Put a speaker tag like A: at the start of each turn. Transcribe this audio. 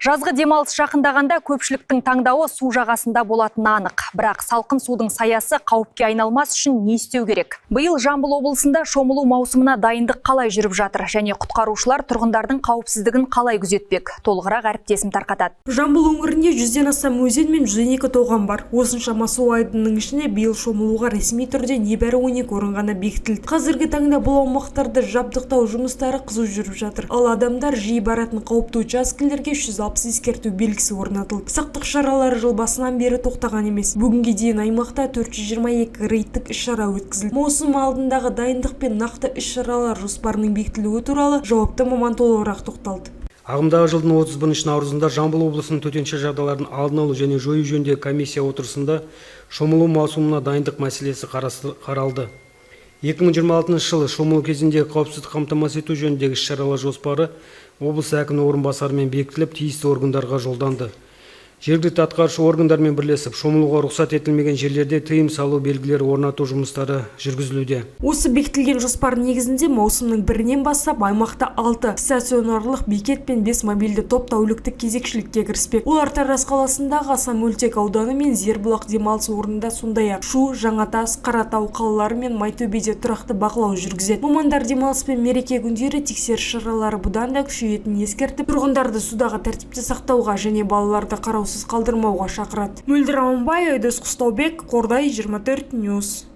A: Жазғы демалыс жақындағанда көпшіліктің таңдауы су жағасында болатыны анық. Бірақ салқын судың саясы қауіпке айналмас үшін не істеу керек? Биыл Жамбыл облысында шомылу маусымына дайындық қалай жүріп жатыр және құтқарушылар тұрғындардың қауіпсіздігін қалай күзетпек? Толығырақ әріптесім тарқатады.
B: Жамбыл өңірінде 100-ден астам өзен мен 112 тоған бар. Осыншама су айдынының ішінде биыл шомылуға ресми түрде небәрі 12 орын ғана бекітілді. Қазіргі таңда бұл аумақтарды жабдықтау жұмыстары қызу жүріп жатыр. Ал адамдар жиі баратын қауіпті учаскелерге 360 ескерту белгісі орнатылды. Сақтық шаралары жыл басынан бері тоқтаған емес. Бүгінге дейін аймақта 422 рейдтік іс-шара өткізілді. Маусым алдындағы дайындық пен нақты іс-шаралар жоспарының бекітілуі туралы жауапты маман толығырақ тоқталды.
C: Ағымдағы жылдың 31 наурызында Жамбыл облысының төтенше жағдайлардың алдын алу және жою жөніндегі комиссия отырысында шомылу маусымына дайындық мәселесі қаралды. 2026 жылы шомылу кезіндегі қауіпсіздік қамтамасыз ету жөніндегі іс-шаралар жоспары облыс әкімінің орынбасарымен бекітіліп, тиісті органдарға жолданды. Жергілікті атқарушы органдармен бірлесіп, шомылуға рұқсат етілмеген жерлерде тыйым салу белгілері орнату жұмыстары жүргізілуде.
B: Осы бекітілген жоспар негізінде маусымның 1-нен бастап аймақта 6 стационарлық бекет пен 5 мобильді топ тәуліктік кезекшілікке кіріспек. Олар Тараз қаласындағы Аса-Мөлтек ауданы мен Зербұлақ демалыс орнында, сондай-ақ Шу, Жаңатас, Қаратау қалалары мен Майтөбеде тұрақты бақылау жүргізеді. Мамандар демалыс пен мереке күндері тексеріс шаралары бұдан да күшейетінін ескертіп, тұрғындарды судағы тәртіпті сақтауға және балаларды қараусыз қалдырмауға шақырады. Мөлдір Аманбай, Айдос Құстаубек, Қордай 24 Ньюс.